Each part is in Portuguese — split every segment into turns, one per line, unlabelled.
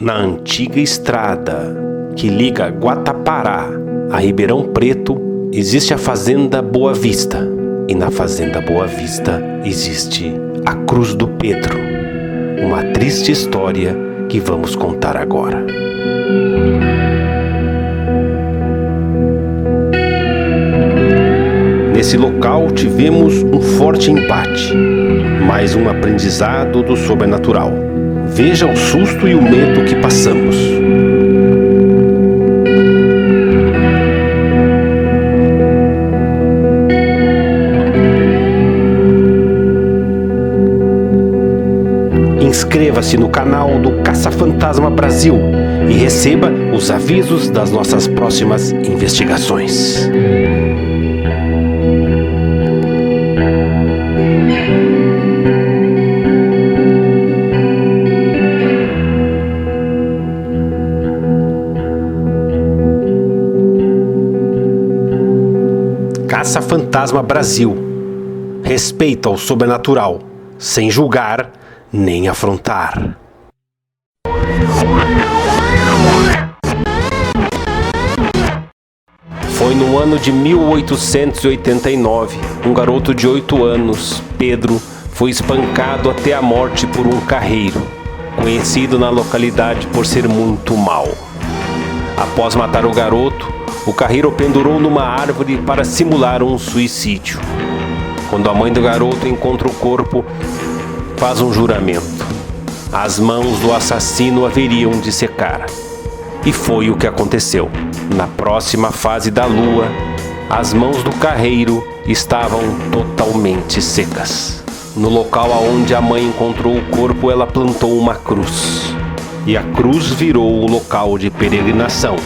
Na antiga estrada que liga Guatapará a Ribeirão Preto, existe a Fazenda Boa Vista. E na Fazenda Boa Vista existe a Cruz do Pedro. Uma triste história que vamos contar agora. Nesse local tivemos um forte embate, mais um aprendizado do sobrenatural. Veja o susto e o medo que passamos. Inscreva-se no canal do Caça-Fantasma Brasil e receba os avisos das nossas próximas investigações. Caça-Fantasma Brasil. Respeito ao sobrenatural, sem julgar nem afrontar. Foi no ano de 1889, um garoto de 8 anos, Pedro, foi espancado até a morte por um carreiro, conhecido na localidade por ser muito mau. Após matar o garoto, o carreiro o pendurou numa árvore para simular um suicídio. Quando a mãe do garoto encontra o corpo, faz um juramento. As mãos do assassino haveriam de secar. E foi o que aconteceu. Na próxima fase da lua, as mãos do carreiro estavam totalmente secas. No local aonde a mãe encontrou o corpo, ela plantou uma cruz. E a cruz virou o local de peregrinação,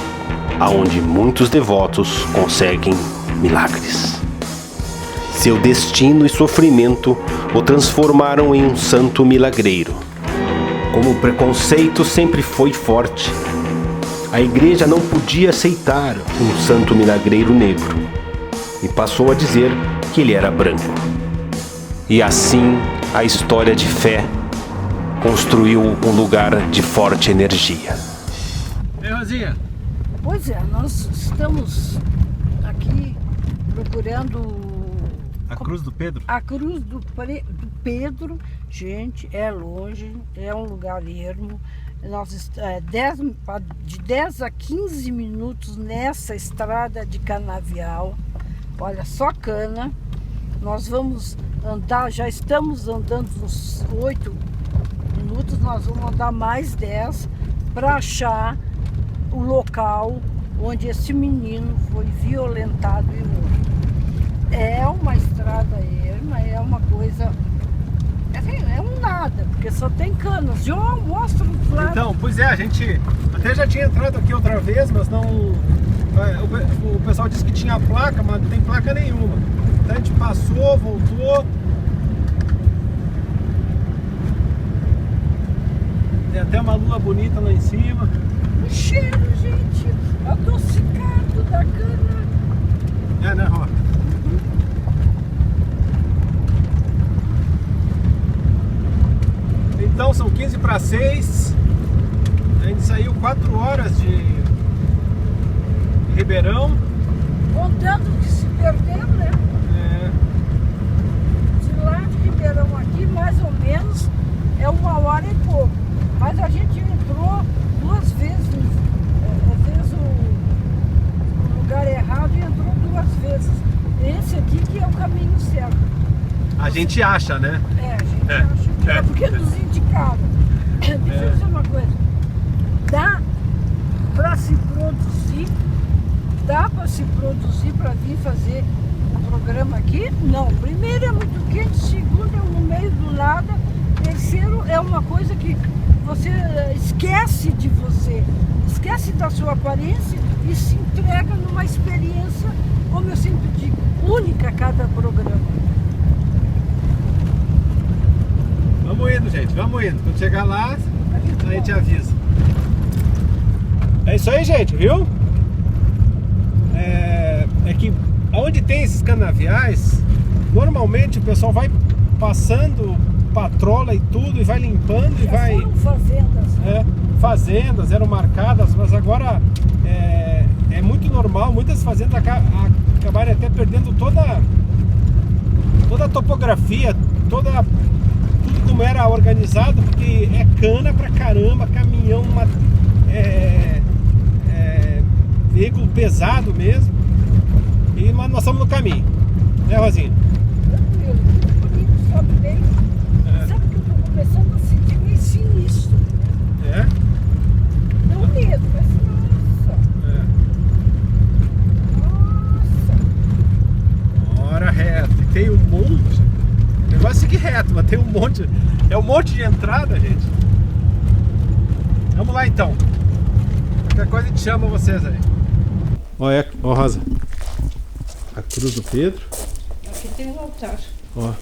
aonde muitos devotos conseguem milagres. Seu destino e sofrimento o transformaram em um santo milagreiro. Como o preconceito sempre foi forte, a igreja não podia aceitar um santo milagreiro negro e passou a dizer que ele era branco. E assim a história de fé construiu um lugar de forte energia.
Ei, Rosinha.
Pois é, nós estamos aqui procurando
A Cruz do Pedro?
a Cruz do Pedro. Gente, é longe, é um lugar ermo. De 10 a 15 minutos nessa estrada de canavial. Olha, só cana. Nós vamos andar, já estamos andando uns 8 minutos, nós vamos andar mais 10 para achar o local onde esse menino foi violentado e morto. É uma estrada erma, é uma coisa... É um nada, porque só tem canas. Eu mostro do lado.
Então, pois é, a gente até já tinha entrado aqui outra vez, mas não... O pessoal disse que tinha placa, mas não tem placa nenhuma. Então a gente passou, voltou. Tem até uma lua bonita lá em cima.
O cheiro, gente, adocicado da cana.
É, né, Ró? Então são 15 para 6. A gente saiu 4 horas de Ribeirão.
Contando que se perdeu, né?
É,
De lá de Ribeirão aqui, mais ou menos, é 1 hora e pouco. Mas a gente entrou 2 vezes, fez o lugar errado e entrou 2 vezes. Esse aqui que é o caminho certo.
a gente acha, né?
A gente acha que é porque nos indicaram. Deixa eu dizer uma coisa. Dá para se produzir? Dá para se produzir para vir fazer um programa aqui? Não. Primeiro é muito quente, segundo é no meio do nada, terceiro é uma coisa que você esquece de você, esquece da sua aparência e se entrega numa experiência, como eu sempre digo, única a cada programa.
Vamos indo, gente, vamos indo. Quando chegar lá, a gente avisa. É isso aí, gente, viu? É que onde tem esses canaviais, normalmente o pessoal vai passando patrola e tudo, e vai limpando e vai...
Foram fazendas,
fazendas eram marcadas, mas agora é muito normal, muitas fazendas acabarem até perdendo toda a topografia, tudo como era organizado, porque é cana pra caramba, caminhão, veículo pesado mesmo, mas nós estamos no caminho, né, Rosinha?
Tranquilo, bonito, sobe bem. Sabe que eu estou começando a sentir meio sinistro.
É?
Não medo, mas nossa. Nossa.
Hora reto. E tem um monte. O negócio é seguir reto, mas tem um monte. É um monte de entrada, gente. Vamos lá então. Qualquer coisa a gente chama vocês aí. Olha, ó, Rosa. A cruz do Pedro.
Aqui tem um altar.
Ó.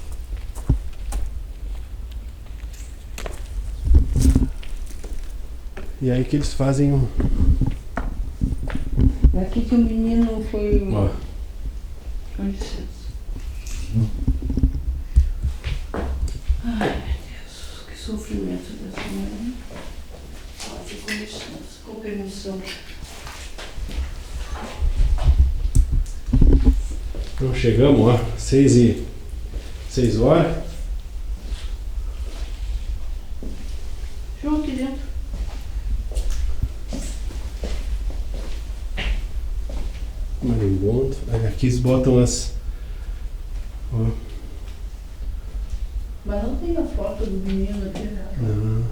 E aí que eles fazem um.
É aqui que o menino foi.
Ó.
Com licença. Ai, meu Deus, que sofrimento dessa mulher. Pode, com licença, com permissão.
Então chegamos, ó. 6 horas.
João aqui dentro.
Marimbondo. Aqui eles botam as. Ó.
Mas não tem a foto do menino aqui, né?
Não.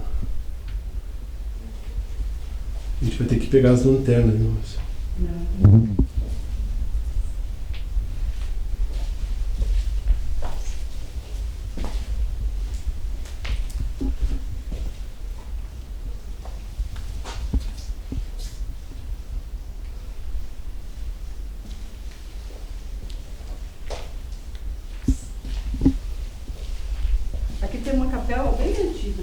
A gente vai ter que pegar as lanternas, né, moça?
Não. Aqui tem uma capela bem antiga.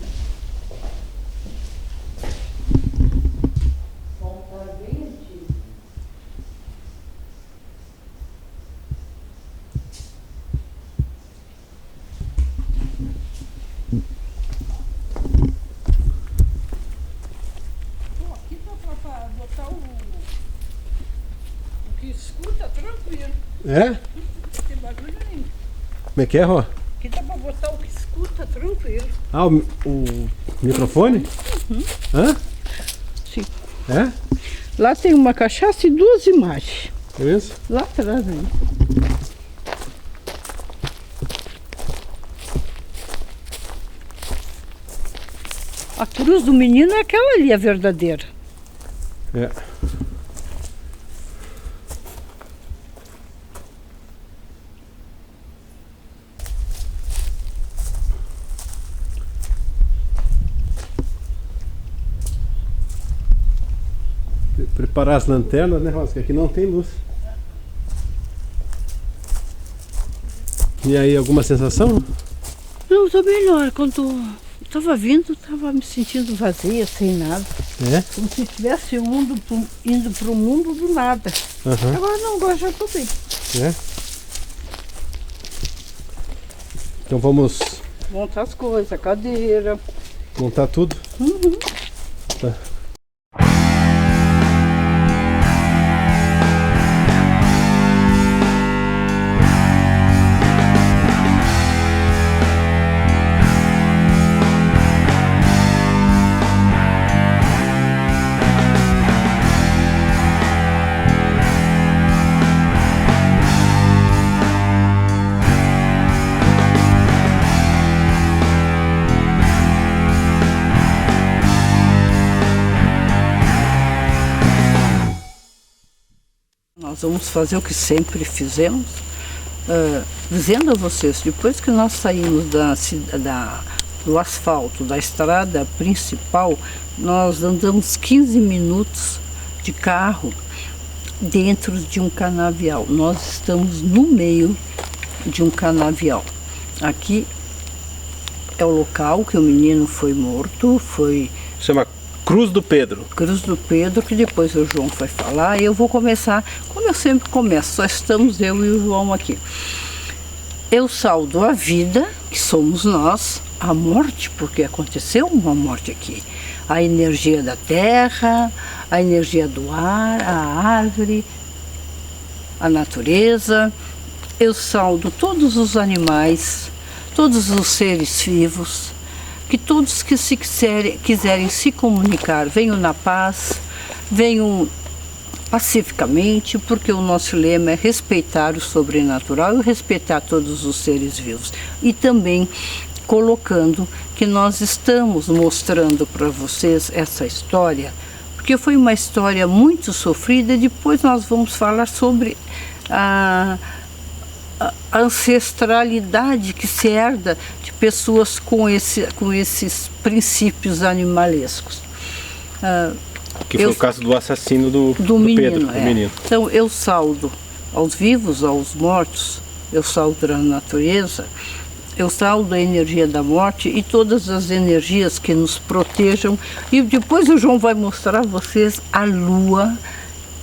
Um altar bem antigo. Bom, aqui dá pra botar o que escuta tranquilo.
É?
Não tem barulho nenhum.
Como é que é, Ró?
Aqui dá pra botar o que escuta tranquilo.
Ah, o microfone?
Uhum.
Hã?
Sim.
É?
Lá tem uma cachaça e 2 imagens.
É isso?
Lá atrás aí. A cruz do menino é aquela ali, a verdadeira.
É. Preparar as lanternas, né, Rosa? Que aqui não tem luz. E aí, alguma sensação?
Não, tô melhor. Quando estava vindo, estava me sentindo vazia, sem nada.
É?
Como se estivesse indo para o mundo do nada.
Aham.
Agora não, agora já estou bem.
É? Então vamos
Montar as coisas, a cadeira.
montar tudo?
Uhum.
Tá.
Nós vamos fazer o que sempre fizemos, dizendo a vocês, depois que nós saímos do asfalto, da estrada principal, nós andamos 15 minutos de carro dentro de um canavial. Nós estamos no meio de um canavial. Aqui é o local que o menino foi morto, foi
Chama Cruz do Pedro.
Cruz do Pedro, que depois o João vai falar. Eu vou começar, como eu sempre começo, só estamos eu e o João aqui. Eu saldo a vida, que somos nós, a morte, porque aconteceu uma morte aqui. a energia da terra, a energia do ar, a árvore, a natureza. Eu saudo todos os animais, todos os seres vivos, que todos que quiserem se comunicar venham na paz, venham pacificamente, porque o nosso lema é respeitar o sobrenatural e respeitar todos os seres vivos. E também colocando que nós estamos mostrando para vocês essa história, porque foi uma história muito sofrida, e depois nós vamos falar sobre a ancestralidade que se herda de pessoas com esses princípios animalescos.
Que foi o caso do assassino do
menino,
Pedro, do menino.
Então eu saudo aos vivos, aos mortos, eu saudo a natureza, eu saudo a energia da morte e todas as energias que nos protejam. E depois o João vai mostrar a vocês a lua,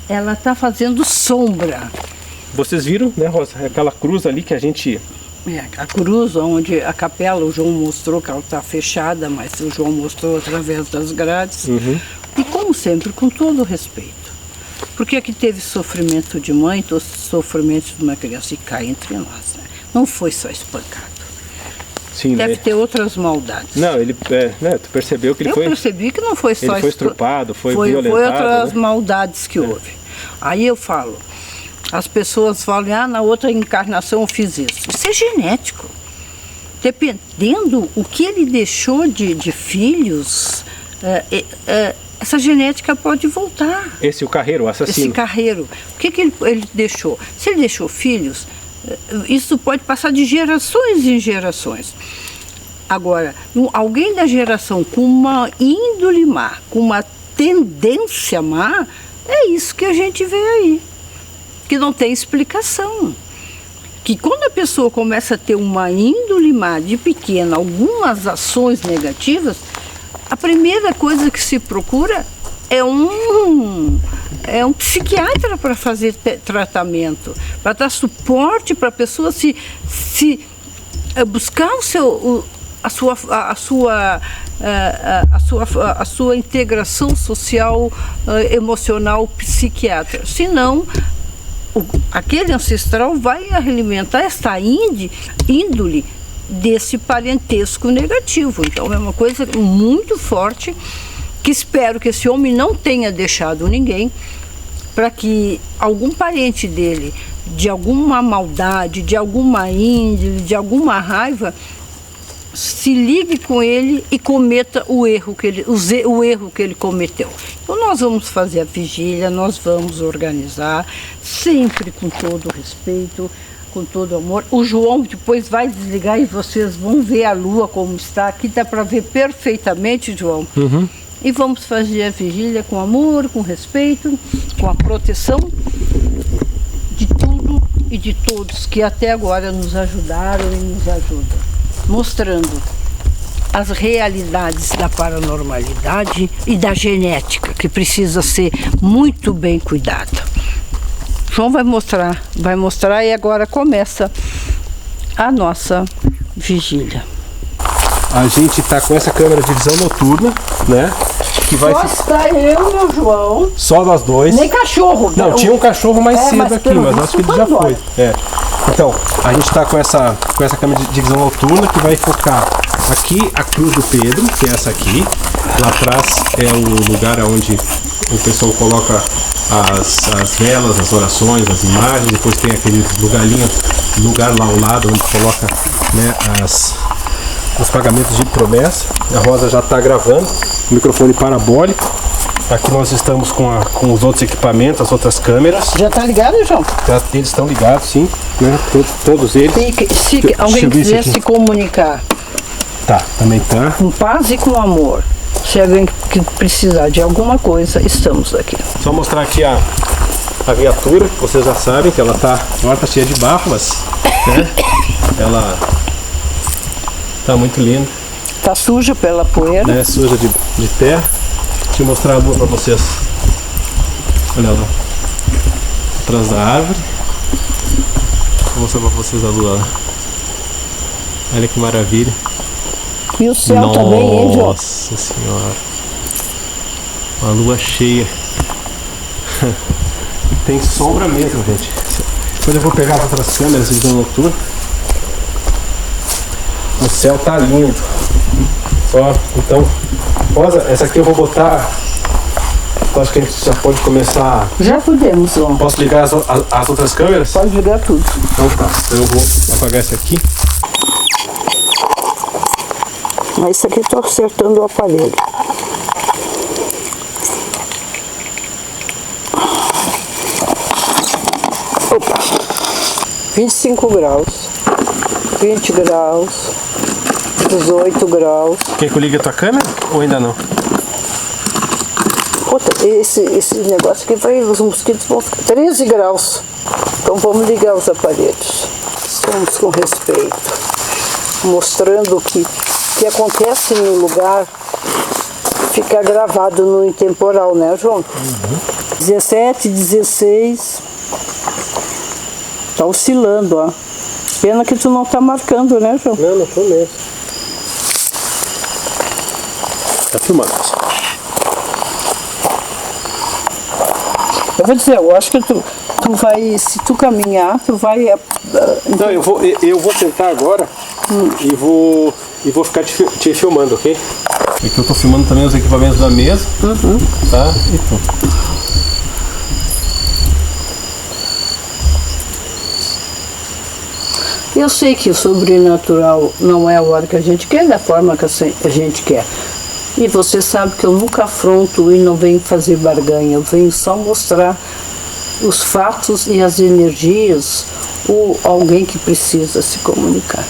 ela está fazendo sombra.
Vocês viram, né, Rosa, aquela cruz ali que a gente...
A cruz, onde a capela, o João mostrou que ela está fechada, mas o João mostrou através das grades.
Uhum.
E como sempre, com todo o respeito. Porque aqui teve sofrimento de mãe, sofrimento de uma criança, e cai entre nós, né? Não foi só espancado.
Sim,
deve ter outras maldades.
Não, ele, né, tu percebeu que ele foi...
Eu percebi que não foi só...
Ele foi estrupado, foi violentado.
Foi outras,
né,
maldades que houve. Aí eu falo, as pessoas falam, na outra encarnação eu fiz isso. Isso é genético. Dependendo o que ele deixou de filhos, essa genética pode voltar.
O carreiro, o assassino.
Esse carreiro. O que ele deixou? Se ele deixou filhos, isso pode passar de gerações em gerações. Agora, alguém da geração com uma índole má, com uma tendência má, é isso que a gente vê aí. Que não tem explicação. Que quando a pessoa começa a ter uma índole má de pequena, algumas ações negativas, a primeira coisa que se procura é um psiquiatra para fazer tratamento, para dar suporte para a pessoa se buscar a sua integração social, emocional, psiquiatra. Senão, aquele ancestral vai alimentar essa índole desse parentesco negativo. Então é uma coisa muito forte, que espero que esse homem não tenha deixado ninguém, para que algum parente dele, de alguma maldade, de alguma índole, de alguma raiva, se ligue com ele e cometa o erro que ele cometeu. Então nós vamos fazer a vigília, nós vamos organizar, sempre com todo o respeito, com todo o amor. O João depois vai desligar e vocês vão ver a lua como está. Aqui dá para ver perfeitamente, João.
Uhum.
E vamos fazer a vigília com amor, com respeito, com a proteção de tudo e de todos que até agora nos ajudaram e nos ajudam, mostrando as realidades da paranormalidade e da genética, que precisa ser muito bem cuidada. João vai mostrar e agora começa a nossa vigília.
A gente está com essa câmera de visão noturna, né? Que vai
Só está eu e o João.
Só nós dois.
Nem cachorro.
Não, tinha um cachorro mais cedo aqui, mas acho que ele já foi. Então, a gente está com essa câmera de visão noturna que vai focar aqui a cruz do Pedro, que é essa aqui. Lá atrás é o lugar onde o pessoal coloca as velas, as orações, as imagens. Depois tem aquele lugar lá ao lado onde coloca, né, os pagamentos de promessa. A Rosa já está gravando, microfone parabólico. Aqui nós estamos com os outros equipamentos, as outras câmeras.
Já está ligado, João?
Eles estão ligados, sim, né? Todos eles.
Se alguém quiser se comunicar,
tá, também tá.
Com paz e com amor. Se alguém que precisar de alguma coisa, estamos aqui.
Só mostrar aqui a viatura, vocês já sabem que ela tá cheia de barro, mas, né, ela tá muito linda.
Tá suja pela poeira.
Né, suja de terra. Deixa eu mostrar a lua pra vocês. Olha lá, atrás da árvore. Vou mostrar pra vocês a lua lá. Olha que maravilha.
E o céu também, hein, João?
Nossa Senhora. A lua cheia. Tem sombra mesmo, gente. Depois eu vou pegar as outras câmeras de visão noturna. O céu tá lindo. Só, então, rosa, essa aqui eu vou botar. Eu acho que a gente já pode começar.
Já podemos, ó.
Posso ligar as outras câmeras?
Pode ligar tudo.
Então tá, então eu vou apagar essa aqui.
Mas isso aqui eu tô acertando o aparelho. Opa! 25 graus, 20 graus, 18 graus.
Quer que eu ligue a tua câmera ou ainda não?
Puta, esse negócio aqui vai, os mosquitos vão ficar 13 graus. Então vamos ligar os aparelhos. Estamos com respeito. Mostrando que o que acontece no lugar fica gravado no temporal, né, João? Uhum. 17, 16. Tá oscilando, ó. Pena que tu não tá marcando, né, João?
Não, não tô mesmo. Tá filmando.
Eu vou dizer, eu acho que tu vai, se tu caminhar, tu vai...
Não, eu vou sentar agora e vou ficar te filmando, ok? Aqui eu tô filmando também os equipamentos da mesa, tá? E tudo.
Eu sei que o sobrenatural não é a hora que a gente quer, da forma que a gente quer. E você sabe que eu nunca afronto e não venho fazer barganha, eu venho só mostrar os fatos e as energias ou alguém que precisa se comunicar.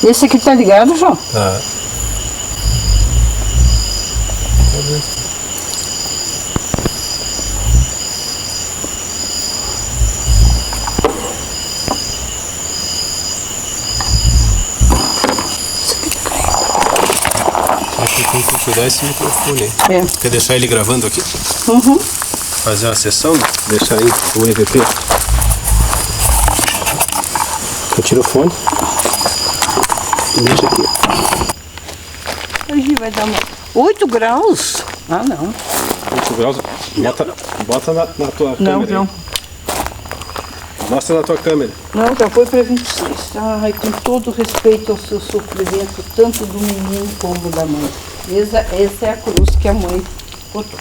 Esse aqui tá ligado, João?
Tá. Tem que cuidar esse microfone aí.
É.
Quer deixar ele gravando aqui?
Uhum.
Fazer uma sessão? Deixar aí o EVP. Eu tiro o fone. E deixa aqui.
Hoje vai dar 8 graus? Ah, não.
8 graus. Bota na tua câmera.
Não.
Mostra na tua câmera.
Não, já foi para 26. Ai, com todo respeito ao seu sofrimento, tanto do menino como da mãe. Essa é a cruz que a mãe botou.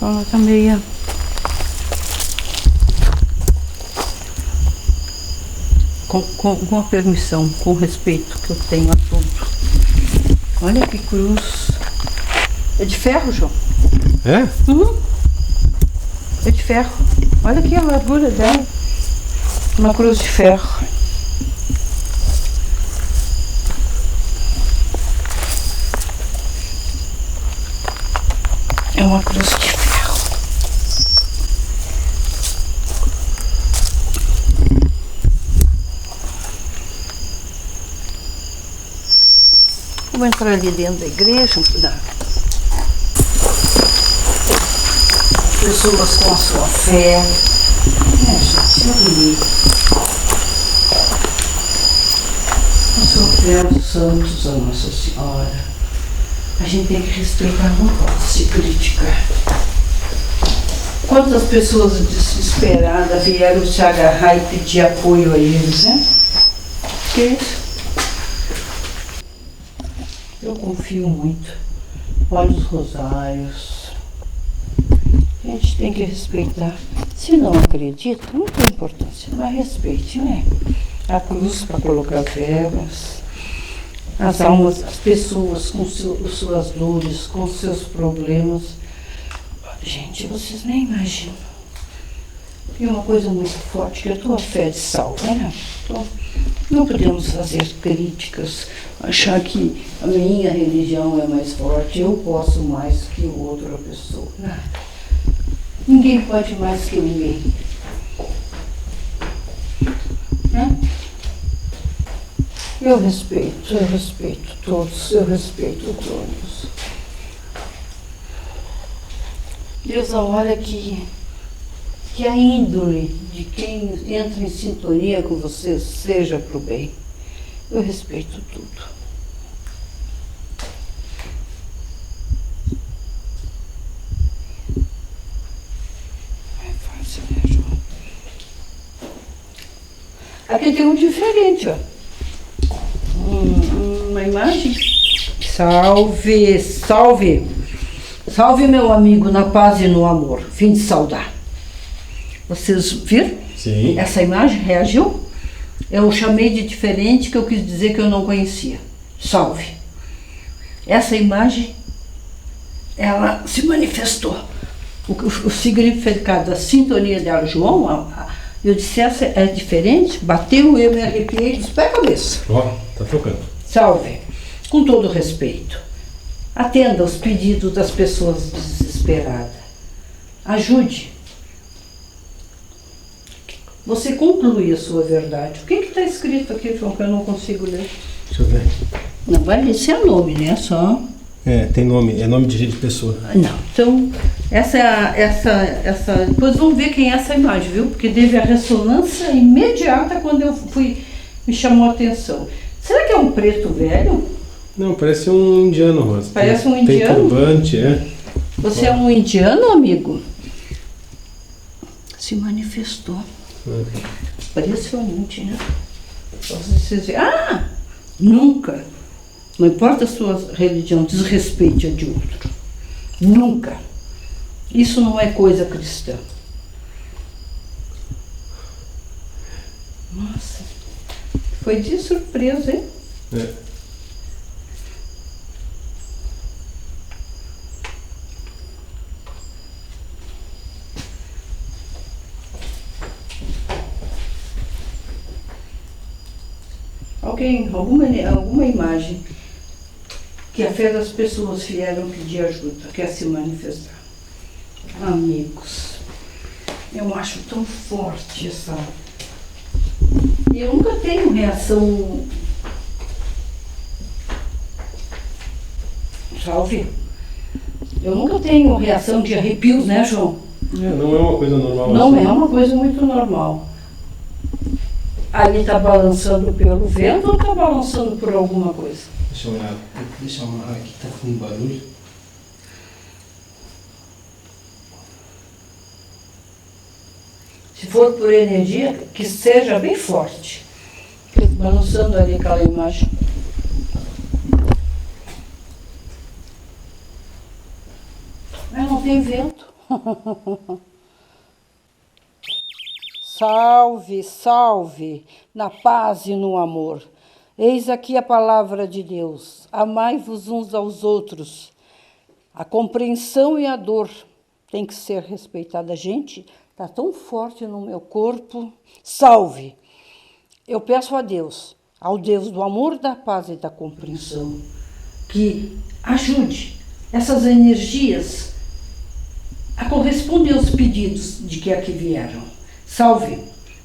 Ela tá meio... Com a permissão, com o respeito que eu tenho a tudo. Olha que cruz. É de ferro, João?
É?
Uhum. É de ferro. Olha aqui a largura dela. Uma cruz de ferro. É uma cruz de ferro. Vou entrar ali dentro da igreja, pessoas com a sua fé. Gente, é bonito. Com a sua fé aos santos, a Nossa Senhora. A gente tem que respeitar, não pode se criticar. Quantas pessoas desesperadas vieram se agarrar e pedir apoio a eles, né? Que isso? Eu confio muito. Olha os rosários. A gente tem que respeitar. Se não acredita, não tem importância, mas respeite, né? A cruz para colocar velas. As almas, as pessoas com suas dores, com seus problemas. Gente, vocês nem imaginam. E uma coisa muito forte, que a tua fé de salva, né? Então, não podemos fazer críticas, achar que a minha religião é mais forte, eu posso mais que outra pessoa. Nada. Ninguém pode mais que ninguém. Né? Eu respeito todos, eu respeito todos. Deus, olha que a índole de quem entra em sintonia com você seja para o bem. Eu respeito tudo. É fácil, né, João? Aqui tem um diferente, ó. Uma imagem. Salve, salve. Salve, meu amigo, na paz e no amor. Vim te saudar. Vocês viram?
Sim.
Essa imagem reagiu? Eu chamei de diferente, que eu quis dizer que eu não conhecia. Salve. Essa imagem, ela se manifestou. O significado da sintonia dela, João, eu disse, essa é diferente, bateu, eu me arrepiei, disse, pé a cabeça.
Ó, tá tocando.
Salve. Com todo respeito. Atenda aos pedidos das pessoas desesperadas. Ajude. Você conclui a sua verdade. O que está escrito aqui, João, que eu não consigo ler?
Deixa eu ver.
Não vai ler se é nome, né? Só.
É, tem nome, é nome de pessoa.
Não. Então, essa. Depois vamos ver quem é essa imagem, viu? Porque teve a ressonância imediata quando eu fui. Me chamou a atenção. Será que é um preto velho?
Não, parece um indiano, Rosa.
Parece um
Tem
indiano?
turbante, é.
Você é um indiano, amigo? Se manifestou. Impressionante, né? Vocês veem. Nunca, não importa a sua religião, desrespeite a de outro. Nunca. Isso não é coisa cristã. Nossa, foi de surpresa, hein?
É.
Alguma imagem que a fé das pessoas vieram pedir ajuda, quer se manifestar. Amigos, eu acho tão forte essa... Eu nunca tenho reação... Salve. Eu nunca tenho reação de arrepios, né, João?
Não é uma coisa normal.
Não
assim.
é uma coisa muito normal. Ali está balançando pelo vento ou está balançando por alguma coisa?
Deixa eu olhar. Deixa eu amarrar aqui, tá com barulho.
Se for por energia, que seja bem forte. Balançando ali aquela imagem. Mas não tem vento. Salve, salve, na paz e no amor. Eis aqui a palavra de Deus. Amai-vos uns aos outros. A compreensão e a dor tem que ser respeitada. Gente, está tão forte no meu corpo. Salve. Eu peço a Deus, ao Deus do amor, da paz e da compreensão, que ajude essas energias a corresponder aos pedidos de que aqui vieram. Salve,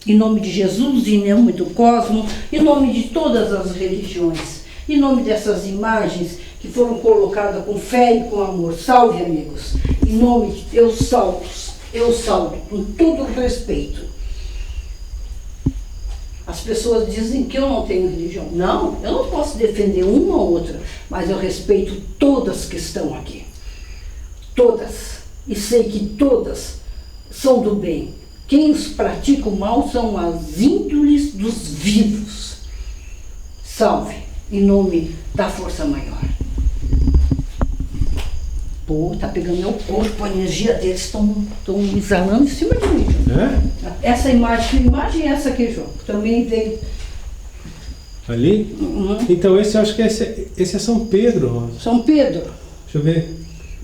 em nome de Jesus, em nome do cosmos, em nome de todas as religiões, em nome dessas imagens que foram colocadas com fé e com amor. Salve, amigos, em nome de Deus, eu salvo, com todo respeito. As pessoas dizem que eu não tenho religião. Não, eu não posso defender uma ou outra, mas eu respeito todas que estão aqui. Todas. E sei que todas são do bem. Quem os pratica o mal são as índoles dos vivos. Salve, em nome da força maior. Pô, tá pegando meu corpo, a energia deles estão exalando em cima de mim, João.
É?
Essa imagem, que imagem é essa aqui, João? Também veio.
Ali?
Uhum.
Então esse eu acho que esse é São Pedro, Rosa.
São Pedro.
Deixa eu ver.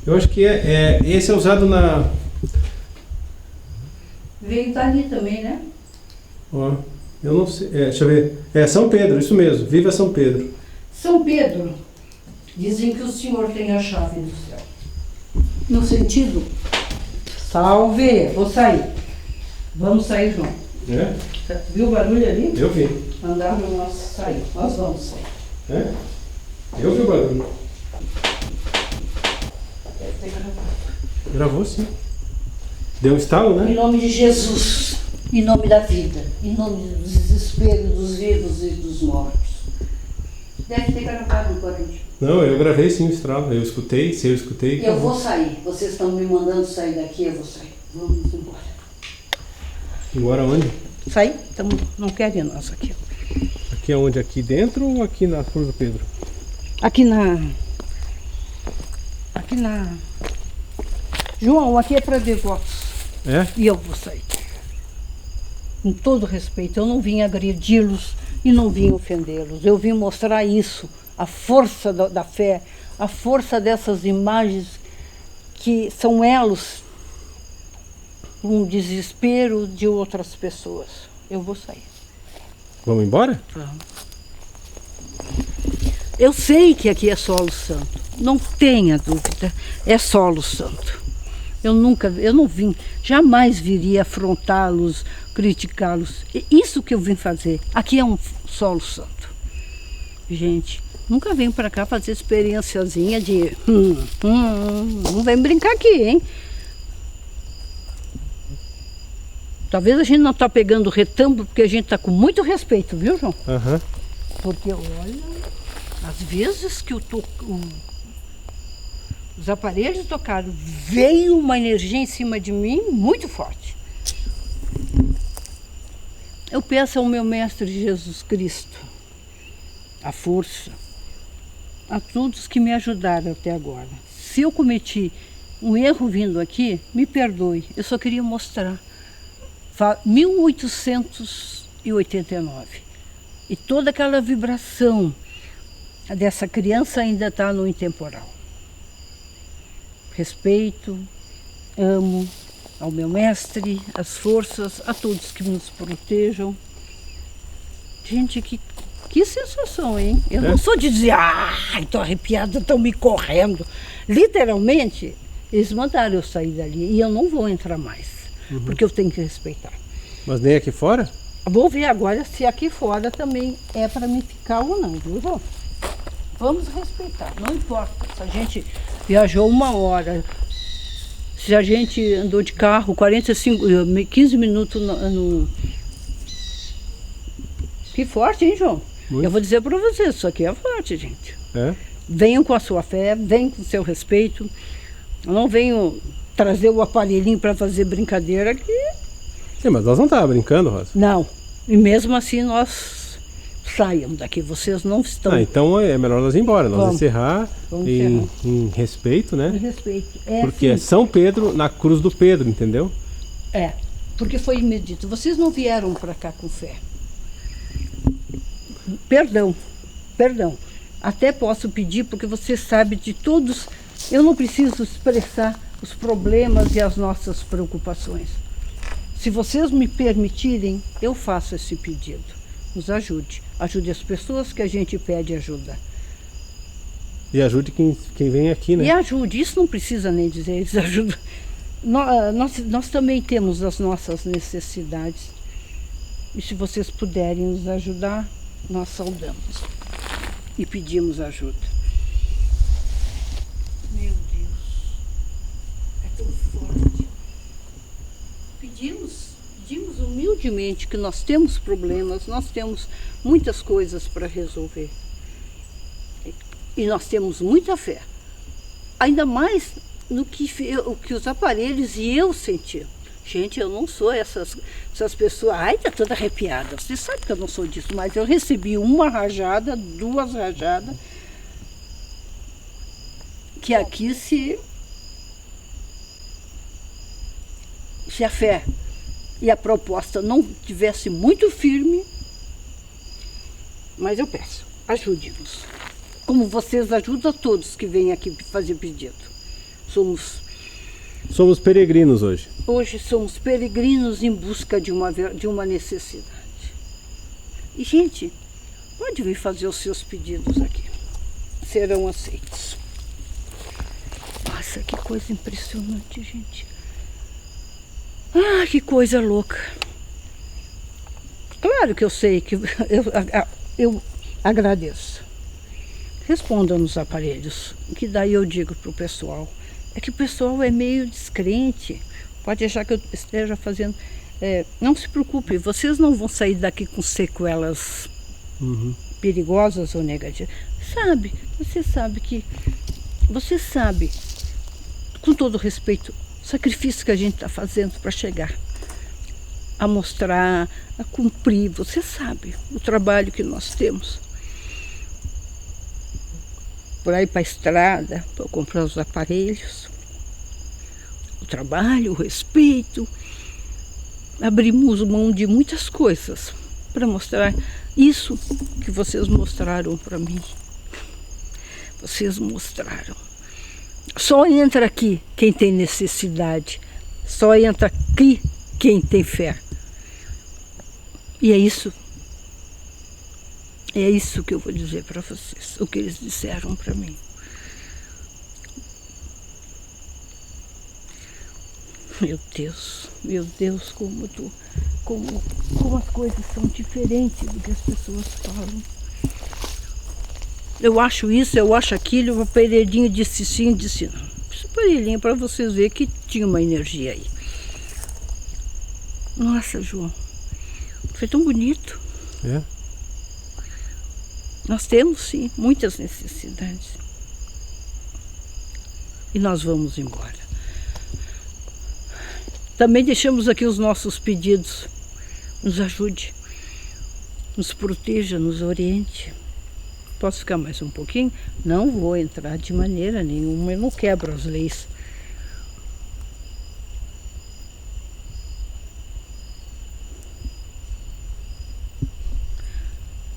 Eu acho que esse é usado
Veio dali também, né?
Ó, eu não sei. Deixa eu ver. É São Pedro, isso mesmo. Viva São Pedro.
São Pedro, dizem que o Senhor tem a chave do céu. No sentido, salve, vou sair. Vamos sair junto.
É?
Viu o barulho ali?
Eu vi.
Mandaram nós sair. Nós vamos sair.
É? Eu vi o barulho.
Deve ter gravado.
Gravou sim. Deu um estalo,
Em
né?
nome de Jesus, em nome da vida, em nome do desespero dos vivos e dos mortos. Deve ter gravado no Corinthians.
Não, eu gravei sim o estralo. Eu escutei, se eu escutei.
Eu vou sair. Vocês estão me mandando sair daqui, eu vou sair. Vamos embora.
Embora onde?
Sair? Então, não querem nós aqui.
Aqui aonde? Aqui dentro ou aqui na Cruz do Pedro?
Aqui na... João, aqui é para devotos.
É?
E eu vou sair. Com todo respeito, eu não vim agredi-los e não vim ofendê-los. Eu vim mostrar isso, a força da fé, a força dessas imagens que são elos, um desespero de outras pessoas. Eu vou sair.
Vamos embora?
Eu sei que aqui é solo santo, não tenha dúvida, é solo santo. Eu não vim, jamais viria afrontá-los, criticá-los. Isso que eu vim fazer. Aqui é um solo santo. Gente, nunca venho para cá fazer experienciazinha de... não vem brincar aqui, hein? Talvez a gente não está pegando retambo, porque a gente está com muito respeito, viu, João?
Aham.
Porque, olha, às vezes que os aparelhos tocaram, veio uma energia em cima de mim muito forte. Eu peço ao meu Mestre Jesus Cristo a força, a todos que me ajudaram até agora. Se eu cometi um erro vindo aqui, me perdoe, eu só queria mostrar. 1889. E toda aquela vibração dessa criança ainda está no intemporal. Respeito, amo ao meu mestre, às forças, a todos que nos protejam. Gente, que sensação, hein? Eu não sou de dizer, ai, tô arrepiada, estão me correndo. Literalmente, eles mandaram eu sair dali e eu não vou entrar mais, porque eu tenho que respeitar.
Mas nem aqui fora?
Vou ver agora se aqui fora também é para me ficar ou não, viu, João? Vamos respeitar, não importa se a gente viajou 1 hora, se a gente andou de carro 15 minutos no... Que forte, hein, João?
Muito.
Eu vou dizer para vocês, isso aqui é forte, gente.
É?
Venham com a sua fé, venham com o seu respeito. Eu não venho trazer o aparelhinho para fazer brincadeira aqui.
Sim, mas nós não estávamos brincando, Rosa.
Não, e mesmo assim nós saímos daqui, vocês não estão...
Então é melhor nós ir embora, nós encerrar em respeito, né?
Em respeito.
Porque é São Pedro na Cruz do Pedro, entendeu?
É, porque foi me dito, vocês não vieram para cá com fé. Perdão. Até posso pedir, porque você sabe de todos, eu não preciso expressar os problemas e as nossas preocupações. Se vocês me permitirem, eu faço esse pedido. Nos ajude. Ajude as pessoas que a gente pede ajuda.
E ajude quem vem aqui, né?
E ajude, isso não precisa nem dizer, eles ajudam. Nós também temos as nossas necessidades. E se vocês puderem nos ajudar, nós saudamos e pedimos ajuda. Meu Deus, é tão forte. Pedimos humildemente que nós temos problemas, nós temos muitas coisas para resolver. E nós temos muita fé. Ainda mais no que os aparelhos e eu senti. Gente, eu não sou essas pessoas, ai, tá toda arrepiada. Você sabe que eu não sou disso, mas eu recebi 1 rajada, 2 rajadas, que aqui se a fé e a proposta não tivesse muito firme, mas eu peço, ajude-nos. Como vocês ajudam todos que vêm aqui fazer pedido. Somos
Somos peregrinos hoje.
Hoje somos peregrinos em busca de uma necessidade. E, gente, pode vir fazer os seus pedidos aqui. Serão aceitos. Nossa, que coisa impressionante, gente. Ah, que coisa louca. Claro que eu sei que eu agradeço. Respondam nos aparelhos, que daí eu digo para o pessoal. É que o pessoal é meio descrente, pode achar que eu esteja fazendo... não se preocupe, vocês não vão sair daqui com sequelas perigosas ou negativas. Você sabe, com todo respeito, o sacrifício que a gente está fazendo para chegar a mostrar, a cumprir. Você sabe o trabalho que nós temos para ir para a estrada, para comprar os aparelhos, o trabalho, o respeito. Abrimos mão de muitas coisas para mostrar isso que vocês mostraram para mim. Vocês mostraram. Só entra aqui quem tem necessidade. Só entra aqui quem tem fé. E é isso que eu vou dizer para vocês, o que eles disseram para mim. Meu Deus, como as coisas são diferentes do que as pessoas falam. Eu acho isso, eu acho aquilo, o aparelhinho disse sim, disse não. Esse aparelhinho para vocês verem que tinha uma energia aí. Nossa, João, foi tão bonito.
É?
Nós temos, sim, muitas necessidades. E nós vamos embora. Também deixamos aqui os nossos pedidos. Nos ajude, nos proteja, nos oriente. Posso ficar mais um pouquinho? Não vou entrar de maneira nenhuma, eu não quebro as leis.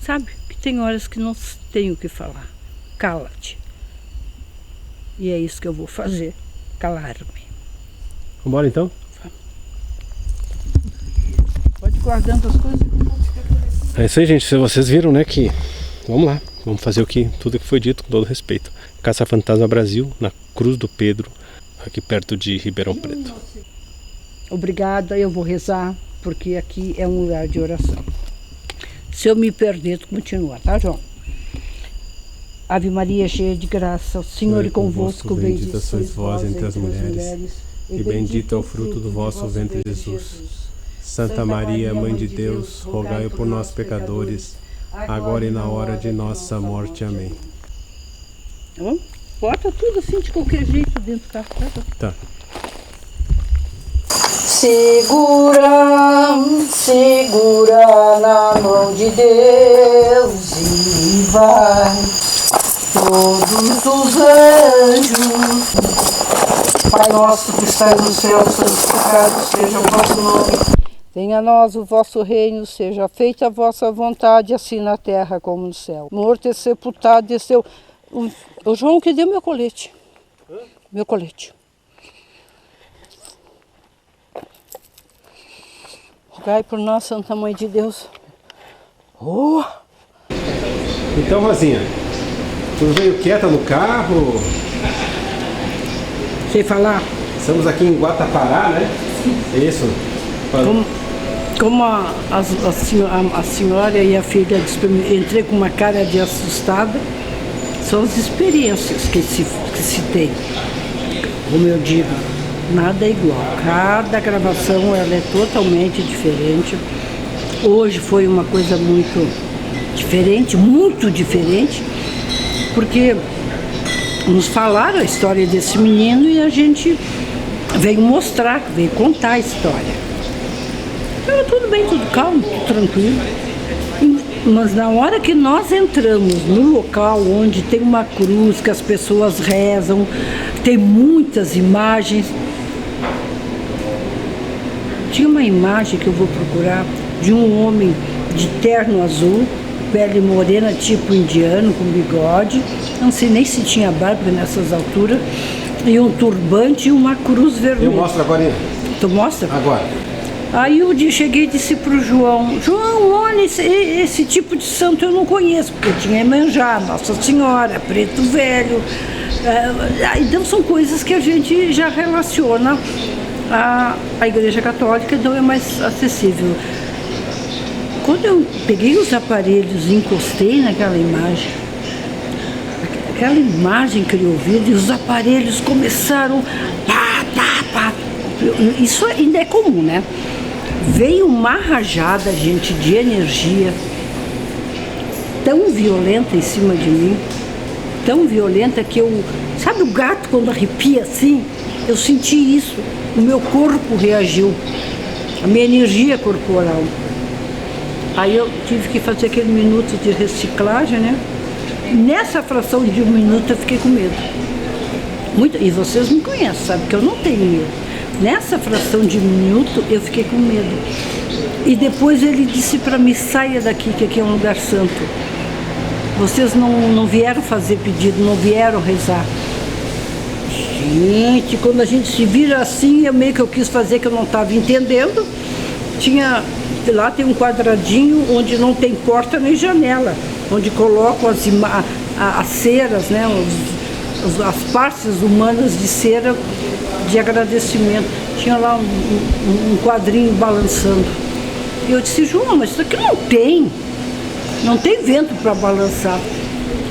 Sabe que tem horas que não tenho o que falar. Cala-te. E é isso que eu vou fazer, calar-me.
Vamos embora então?
Pode ir guardando as coisas.
É isso aí, gente. Se vocês viram, né, que... Vamos lá. Vamos fazer tudo que foi dito com todo respeito. Caça Fantasma Brasil, na Cruz do Pedro, aqui perto de Ribeirão Preto.
Obrigada, eu vou rezar, porque aqui é um lugar de oração. Se eu me perder, tu continua, tá, João? Ave Maria, cheia de graça, o Senhor é convosco, bendita sois vós entre as mulheres, e bendito é o fruto do vosso ventre, Jesus. Santa Maria, Mãe de Deus, rogai por nós, pecadores, agora e na hora de nossa morte. Amém. Tá bom? Bota tudo assim, de qualquer jeito, dentro do carro, tá?
Tá.
Segura na mão de Deus e vai. Todos os anjos. Pai nosso que estais no céu, santificado seja o vosso nome. Venha a nós o vosso reino, seja feita a vossa vontade, assim na terra como no céu. Morto e sepultado desceu. O João que deu meu colete. Meu colete. Rogai por nós, Santa Mãe de Deus. Oh!
Então, Rosinha, tu veio quieta no carro?
Sei falar?
Estamos aqui em Guatapará, né? É isso?
Como a senhora e a filha disse para mim, entrei com uma cara de assustada. São as experiências que se tem. Como eu digo, nada é igual. Cada gravação ela é totalmente diferente. Hoje foi uma coisa muito diferente, porque nos falaram a história desse menino e a gente veio mostrar, veio contar a história. Então, tudo bem, tudo calmo, tudo tranquilo. Mas na hora que nós entramos no local onde tem uma cruz, que as pessoas rezam, tem muitas imagens. Tinha uma imagem que eu vou procurar de um homem de terno azul, pele morena, tipo indiano, com bigode. Não sei nem se tinha barba nessas alturas. e um turbante e uma cruz vermelha.
Eu mostro agora.
Tu mostra?
Agora.
Aí eu cheguei e disse pro João, olha, esse tipo de santo eu não conheço, porque eu tinha Iemanjá, Nossa Senhora, Preto Velho. Então são coisas que a gente já relaciona à Igreja Católica, então é mais acessível. Quando eu peguei os aparelhos e encostei naquela imagem, aquela imagem criou vida e os aparelhos começaram pá, pá, pá. Isso ainda é comum, né? Veio uma rajada, gente, de energia tão violenta em cima de mim, tão violenta que eu... Sabe o gato quando arrepia assim? Eu senti isso, o meu corpo reagiu, a minha energia corporal. Aí eu tive que fazer aquele minuto de reciclagem, né? Nessa fração de um minuto eu fiquei com medo. Muito, e vocês me conhecem, sabem que eu não tenho medo. Nessa fração de minuto eu fiquei com medo. E depois ele disse para mim, saia daqui, que aqui é um lugar santo. Vocês não vieram fazer pedido, não vieram rezar. Gente, quando a gente se vira assim, meio que eu quis fazer que eu não estava entendendo. Lá tem um quadradinho onde não tem porta nem janela, onde colocam as ceras, né, as partes humanas de cera de agradecimento. Tinha lá um quadrinho balançando. E eu disse, João, mas isso aqui não tem vento para balançar.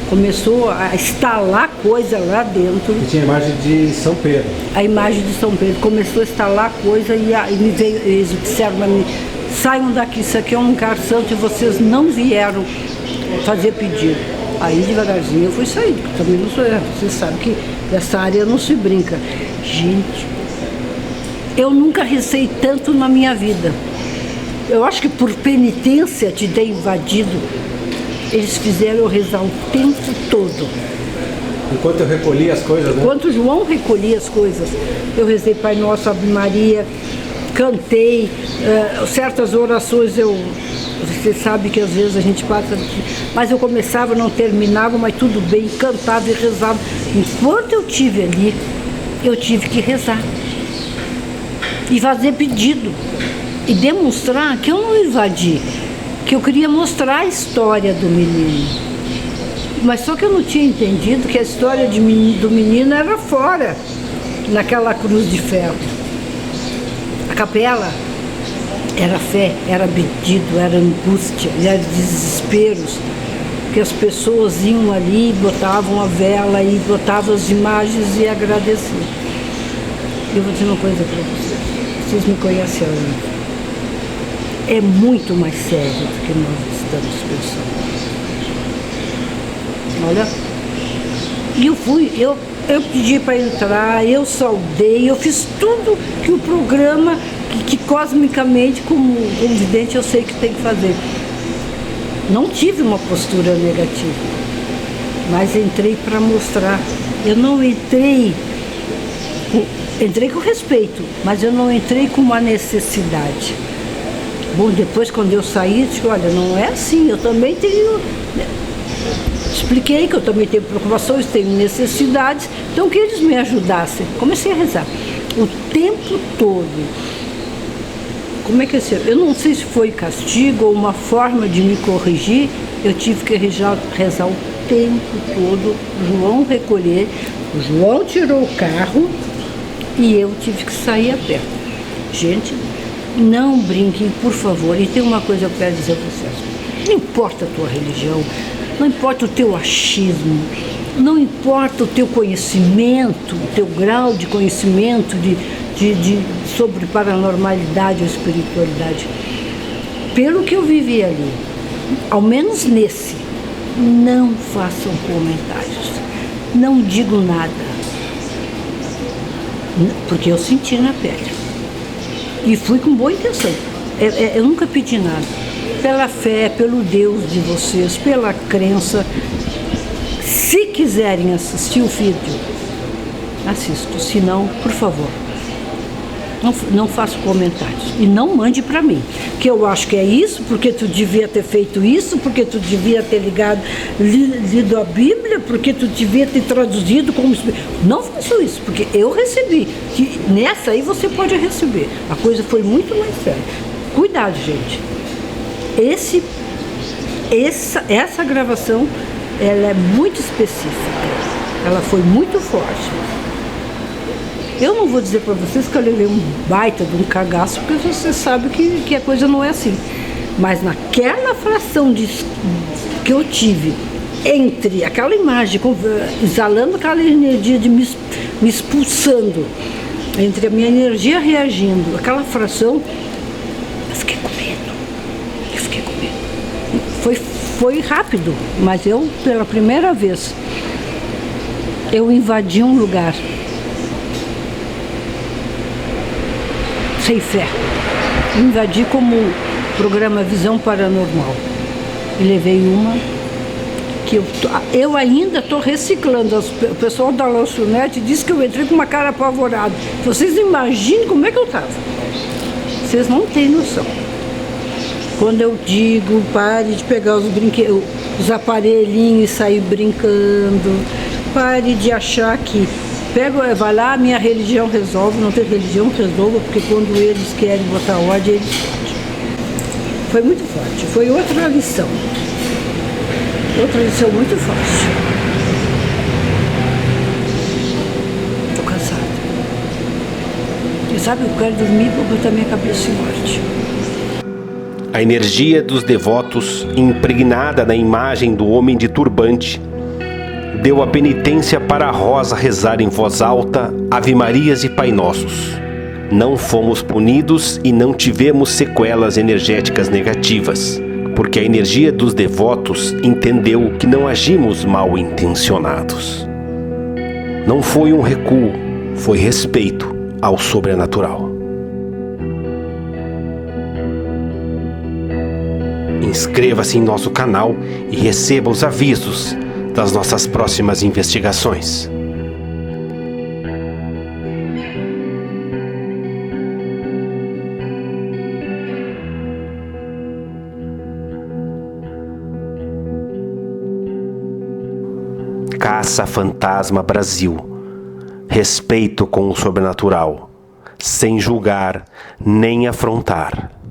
Começou a estalar coisa lá dentro.
E tinha a imagem de São Pedro.
A imagem de São Pedro. Começou a estalar coisa e me veio, eles disseram para mim, saiam daqui, isso aqui é um lugar santo e vocês não vieram fazer pedido. Aí devagarzinho eu fui saindo, porque também não sou eu. Você sabe que dessa área não se brinca. Gente, eu nunca rezei tanto na minha vida. Eu acho que por penitência de ter invadido, eles fizeram eu rezar o tempo todo.
Enquanto eu recolhia as coisas, né?
Enquanto o João recolhia as coisas, eu rezei Pai Nosso, Ave Maria, cantei, certas orações você sabe que às vezes a gente passa, mas eu começava, não terminava, mas tudo bem, cantava e rezava. Enquanto eu estive ali, eu tive que rezar e fazer pedido e demonstrar que eu não invadi, que eu queria mostrar a história do menino. Mas só que eu não tinha entendido que a história do menino era fora, naquela cruz de ferro. A capela era fé, era pedido, era angústia, era desesperos, que as pessoas iam ali, botavam a vela e botavam as imagens e agradeciam. Eu vou dizer uma coisa para vocês me conhecem ainda. É muito mais sério do que nós estamos pensando. Olha, e eu pedi para entrar, eu saudei, eu fiz tudo que o programa, que cosmicamente, como vidente, eu sei que tem que fazer. Não tive uma postura negativa, mas entrei para mostrar. Eu não entrei com respeito, mas eu não entrei com uma necessidade. Bom, depois quando eu saí, disse, olha, não é assim, eu também tenho... Expliquei que eu também tenho preocupações, tenho necessidades, então que eles me ajudassem. Comecei a rezar o tempo todo. Como é que é? Eu não sei se foi castigo ou uma forma de me corrigir, eu tive que rezar o tempo todo, o João recolher, o João tirou o carro e eu tive que sair a pé. Gente, não brinquem, por favor. E tem uma coisa que eu quero dizer a vocês. Não importa a tua religião, não importa o teu achismo, não importa o teu conhecimento, o teu grau de conhecimento sobre paranormalidade ou espiritualidade. Pelo que eu vivi ali, ao menos nesse, não façam comentários, não digo nada, porque eu senti na pele e fui com boa intenção. Eu nunca pedi nada. Pela fé, pelo Deus de vocês, pela crença. Se quiserem assistir o vídeo, assisto. Se não, por favor, Não faço comentários. E não mande para mim. Que eu acho que é isso, porque tu devia ter feito isso, porque tu devia ter lido a Bíblia, porque tu devia ter traduzido como... Não faço isso, porque eu recebi. Que nessa aí você pode receber. A coisa foi muito mais séria. Cuidado, gente. Essa gravação, ela é muito específica. Ela foi muito forte. Eu não vou dizer para vocês que eu levei um baita de um cagaço, porque você sabe que a coisa não é assim. Mas naquela fração que eu tive entre aquela imagem, exalando aquela energia de me expulsando, entre a minha energia reagindo, aquela fração, eu fiquei com medo. Foi rápido, mas eu, pela primeira vez, eu invadi um lugar. Sem fé. Invadi como programa Visão Paranormal. E levei uma que eu ainda estou reciclando. O pessoal da lanchonete disse que eu entrei com uma cara apavorada. Vocês imaginem como é que eu estava. Vocês não têm noção. Quando eu digo, pare de pegar os brinquedos, os aparelhinhos e sair brincando. Pare de achar que vai lá, minha religião resolve, não tem religião que resolva, porque quando eles querem botar ordem, eles podem. Foi muito forte, foi outra lição muito forte. Estou cansada. E sabe, eu quero dormir para botar minha cabeça em ordem.
A energia dos devotos, impregnada na imagem do homem de turbante, deu a penitência para a Rosa rezar em voz alta Ave Marias e Pai Nossos. Não fomos punidos e não tivemos sequelas energéticas negativas, porque a energia dos devotos entendeu que não agimos mal intencionados. Não foi um recuo, foi respeito ao sobrenatural. Inscreva-se em nosso canal e receba os avisos das nossas próximas investigações. Caça Fantasma Brasil. Respeito com o sobrenatural, sem julgar nem afrontar.